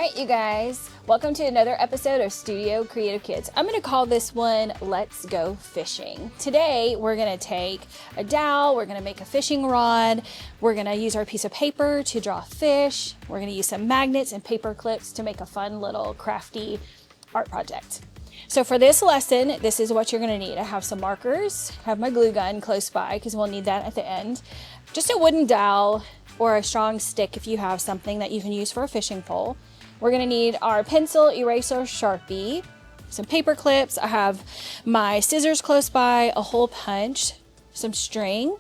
right, you guys, welcome to another episode of Studio Creative Kids. I'm going to call this one Let's Go Fishing. Today we're going to take a dowel, we're going to make a fishing rod, we're going to use our piece of paper to draw fish, we're going to use some magnets and paper clips to make a fun little crafty art project. So for this lesson, this is what you're going to need. I have some markers, have my glue gun close by because we'll need that at the end, just a wooden dowel or a strong stick if you have something that you can use for a fishing pole. We're gonna need our pencil, eraser, Sharpie, some paper clips. I have my scissors close by, a hole punch, some string,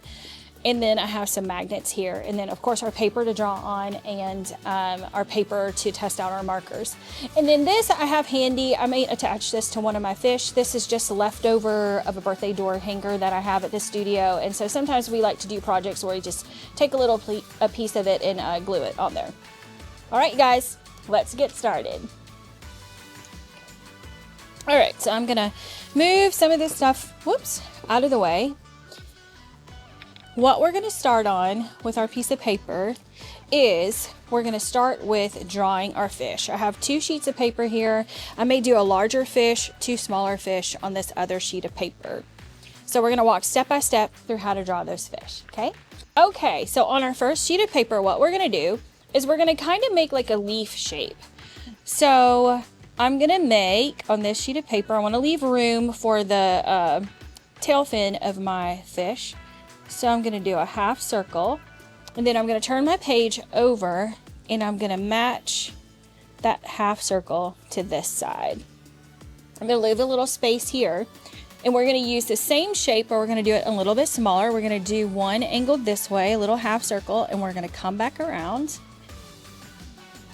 and then I have some magnets here. And then of course our paper to draw on and our paper to test out our markers. And then this I have handy. I may attach this to one of my fish. This is just leftover of a birthday door hanger that I have at the studio. And so sometimes we like to do projects where we just take a piece of it and glue it on there. All right, guys. Let's get started. All right, so I'm gonna move some of this stuff, out of the way. What we're gonna start on with our piece of paper is we're gonna start with drawing our fish. I have 2 sheets of paper here. I may do a larger fish, 2 smaller fish on this other sheet of paper. So we're gonna walk step by step through how to draw those fish, okay? Okay, so on our first sheet of paper, what we're gonna do is we're gonna kind of make like a leaf shape. So I'm gonna make, on this sheet of paper, I wanna leave room for the tail fin of my fish. So I'm gonna do a half circle, and then I'm gonna turn my page over and I'm gonna match that half circle to this side. I'm gonna leave a little space here, and we're gonna use the same shape, but we're gonna do it a little bit smaller. We're gonna do one angled this way, a little half circle, and we're gonna come back around.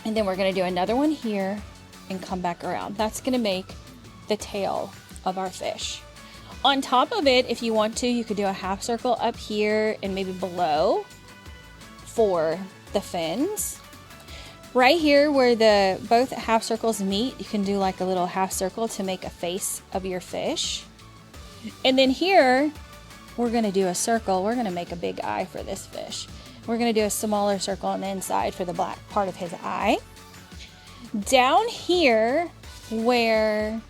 And then we're gonna do another one here and come back around. That's gonna make the tail of our fish. On top of it, if you want to, you could do a half circle up here and maybe below for the fins. Right here where both half circles meet, you can do like a little half circle to make a face of your fish. And then here, we're gonna do a circle. We're gonna make a big eye for this fish. We're gonna do a smaller circle on the inside for the black part of his eye. Down here, where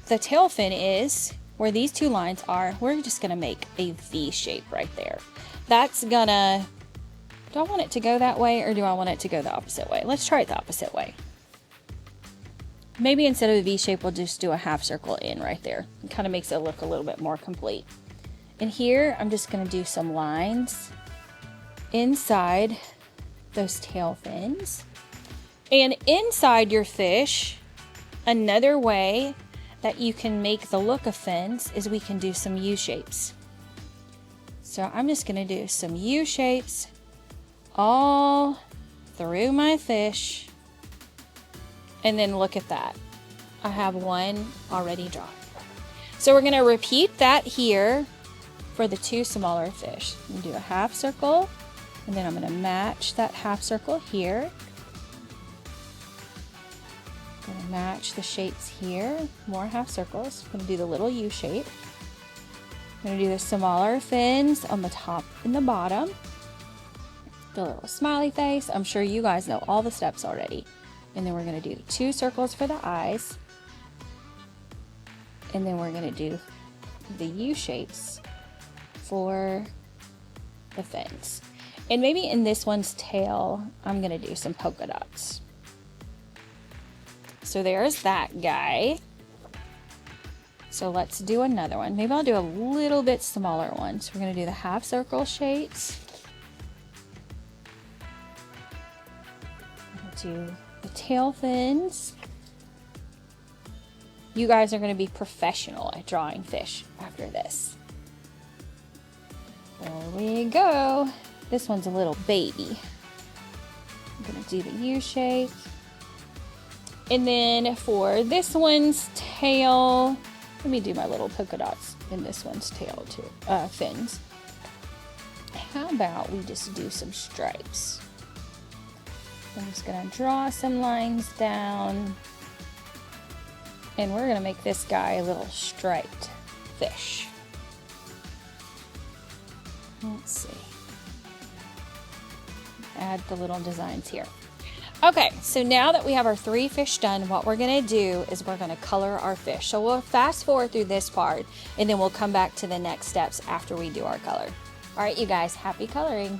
the tail fin is, where these 2 lines are, we're just gonna make a V shape right there. That's gonna, do I want it to go that way or do I want it to go the opposite way? Let's try it the opposite way. Maybe instead of a V shape, we'll just do a half circle in right there. It kind of makes it look a little bit more complete. And here, I'm just gonna do some lines inside those tail fins. And inside your fish, another way that you can make the look of fins is we can do some U shapes. So I'm just gonna do some U shapes all through my fish. And then look at that. I have one already drawn. So we're gonna repeat that here for the 2 smaller fish. I'm gonna do a half circle, and then I'm going to match that half circle here. I'm going to match the shapes here. More half circles. I'm going to do the little U shape. I'm going to do the smaller fins on the top and the bottom. The little smiley face. I'm sure you guys know all the steps already. And then we're going to do 2 circles for the eyes. And then we're going to do the U shapes for the fins. And maybe in this one's tail, I'm gonna do some polka dots. So there's that guy. So let's do another one. Maybe I'll do a little bit smaller one. So we're gonna do the half circle shapes. Do the tail fins. You guys are gonna be professional at drawing fish after this. There we go. This one's a little baby. I'm gonna do the U shape. And then for this one's tail, let me do my little polka dots in this one's tail too, fins. How about we just do some stripes? I'm just gonna draw some lines down. And we're gonna make this guy a little striped fish. Let's see. Add the little designs here. Okay, so now that we have our 3 fish done, what we're gonna do is we're gonna color our fish. So we'll fast forward through this part and then we'll come back to the next steps after we do our color. All right, you guys, happy coloring.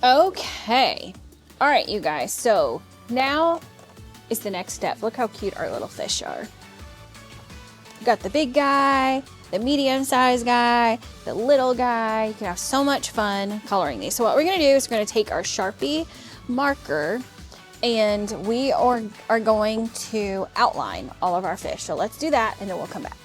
Okay. All right, you guys. So now is the next step. Look how cute our little fish are. We got the big guy, the medium-sized guy, the little guy. You can have so much fun coloring these. So what we're going to do is we're going to take our Sharpie marker and we are going to outline all of our fish. So let's do that and then we'll come back.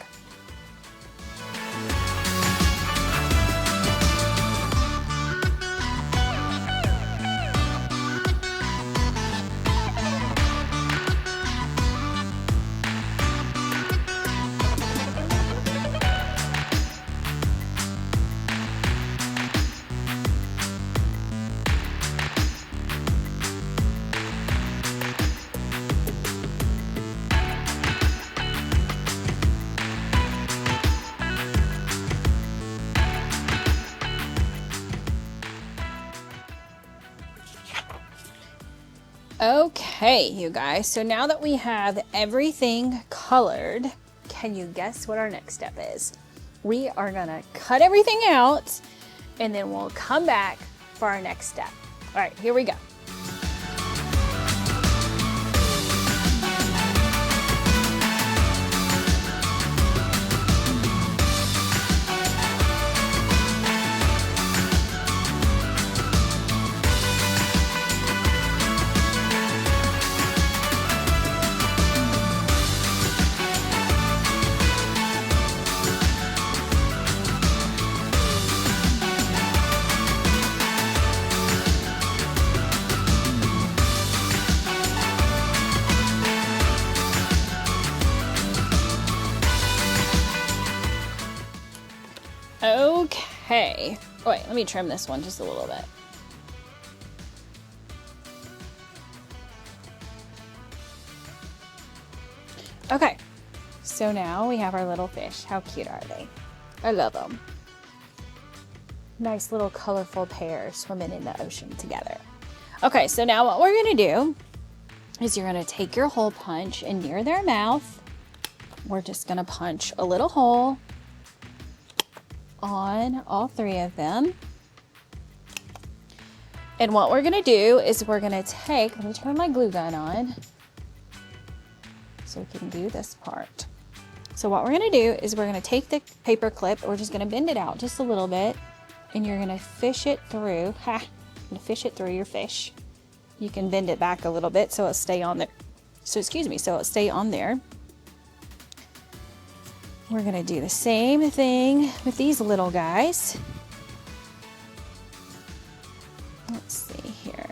Okay, you guys, so now that we have everything colored, can you guess what our next step is? We are gonna cut everything out and then we'll come back for our next step. All right, here we go. Okay. Oh, wait, let me trim this one just a little bit. Okay, so now we have our little fish. How cute are they? I love them. Nice little colorful pair swimming in the ocean together. Okay, so now what we're gonna do is you're gonna take your hole punch and near their mouth, we're just gonna punch a little hole on all 3 of them. And what we're gonna do is we're gonna take, let me turn my glue gun on so we can do this part. So what we're gonna do is we're gonna take the paper clip, we're just gonna bend it out just a little bit and you're gonna fish it through, you're gonna fish it through your fish. You can bend it back a little bit so it'll stay on there. So it'll stay on there. We're gonna do the same thing with these little guys. Let's see here.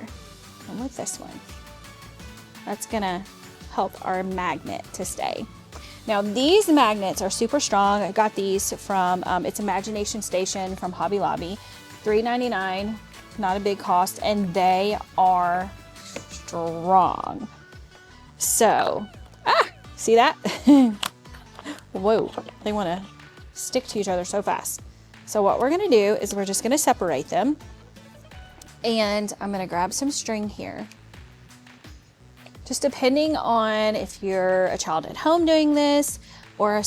And with this one. That's gonna help our magnet to stay. Now these magnets are super strong. I got these from, it's Imagination Station from Hobby Lobby. $3.99, not a big cost, and they are strong. So, see that? Whoa, they want to stick to each other so fast. So what we're going to do is we're just going to separate them. And I'm going to grab some string here. Just depending on if you're a child at home doing this or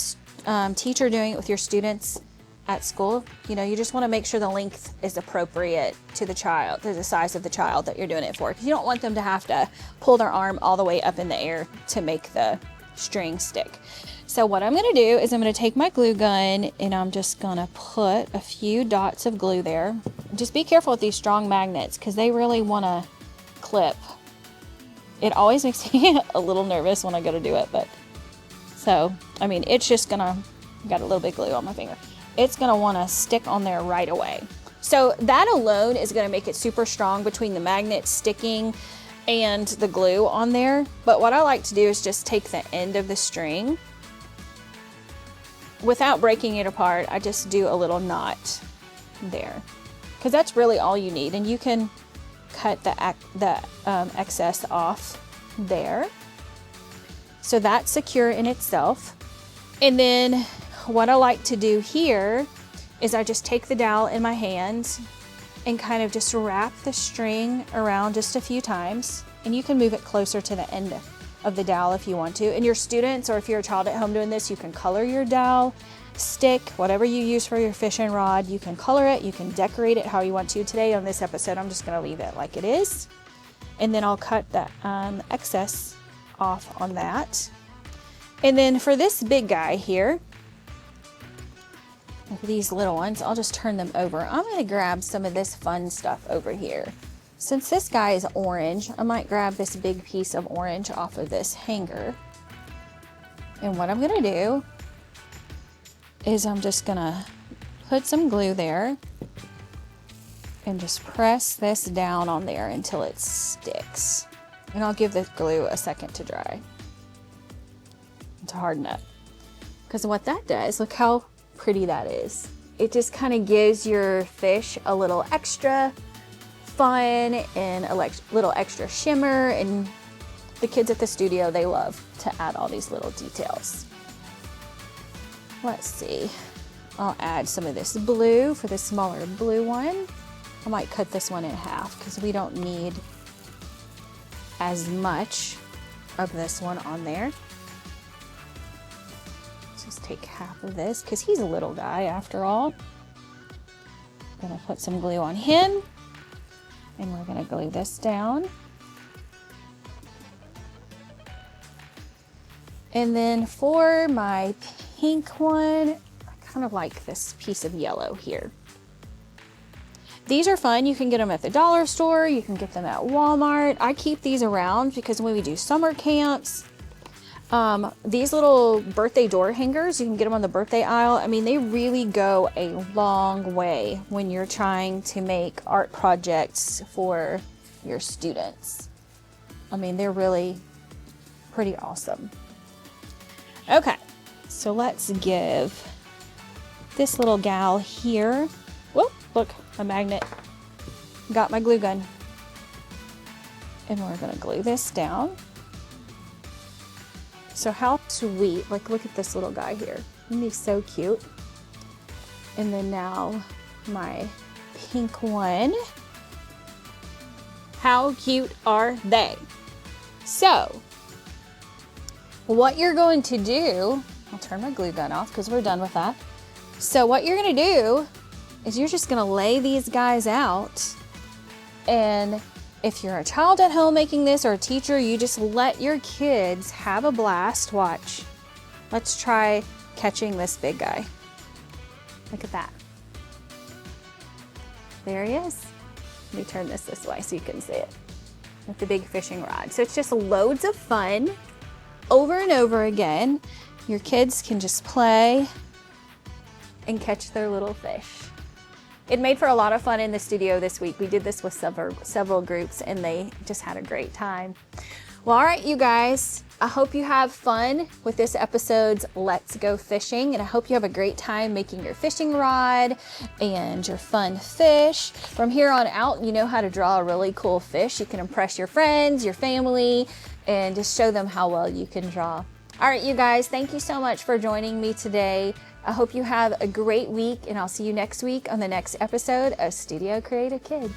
a teacher doing it with your students at school, you just want to make sure the length is appropriate to the child, to the size of the child that you're doing it for. Because you don't want them to have to pull their arm all the way up in the air to make the string stick. So what I'm going to do is I'm going to take my glue gun and I'm just going to put a few dots of glue there. Just be careful with these strong magnets because they really want to clip. It always makes me a little nervous when I go to do it, but so, I mean, it's just going to, got a little bit of glue on my finger. It's going to want to stick on there right away. So that alone is going to make it super strong between the magnet sticking and the glue on there. But what I like to do is just take the end of the string. Without breaking it apart, I just do a little knot there. Because that's really all you need. And you can cut the excess off there. So that's secure in itself. And then what I like to do here is I just take the dowel in my hand and kind of just wrap the string around just a few times. And you can move it closer to the end of the dowel if you want to. And your students, or if you're a child at home doing this, you can color your dowel, stick, whatever you use for your fishing rod. You can color it, you can decorate it how you want to. Today on this episode, I'm just gonna leave it like it is. And then I'll cut the excess off on that. And then for this big guy here, these little ones, I'll just turn them over. I'm gonna grab some of this fun stuff over here. Since this guy is orange, I might grab this big piece of orange off of this hanger. And what I'm gonna do is I'm just gonna put some glue there and just press this down on there until it sticks. And I'll give the glue a second to dry, to harden up. Because what that does, look how pretty that is. It just kind of gives your fish a little extra fun and a little extra shimmer, and the kids at the studio, they love to add all these little details. Let's see, I'll add some of this blue for the smaller blue one. I might cut this one in half because we don't need as much of this one on there. Just take half of this because he's a little guy after all. Gonna put some glue on him. And we're gonna glue this down. And then for my pink one, I kind of like this piece of yellow here. These are fun. You can get them at the dollar store. You can get them at Walmart. I keep these around because when we do summer camps, these little birthday door hangers, you can get them on the birthday aisle. I mean, they really go a long way when you're trying to make art projects for your students. I mean, they're really pretty awesome. Okay, so let's give this little gal here, whoop, look, a magnet. Got my glue gun. And we're gonna glue this down. So how sweet, like look at this little guy here. Isn't he so cute? And then now my pink one. How cute are they? So what you're going to do, I'll turn my glue gun off because we're done with that. So what you're gonna do is you're just gonna lay these guys out, and if you're a child at home making this or a teacher, you just let your kids have a blast. Watch. Let's try catching this big guy. Look at that. There he is. Let me turn this way so you can see it. With the big fishing rod. So it's just loads of fun over and over again. Your kids can just play and catch their little fish. It made for a lot of fun in the studio this week. We did this with several groups and they just had a great time. Well, all right, you guys, I hope you have fun with this episode's Let's Go Fishing, and I hope you have a great time making your fishing rod and your fun fish. From here on out, you know how to draw a really cool fish. You can impress your friends, your family, and just show them how well you can draw. All right, you guys, thank you so much for joining me today. I hope you have a great week, and I'll see you next week on the next episode of Studio Creative Kids.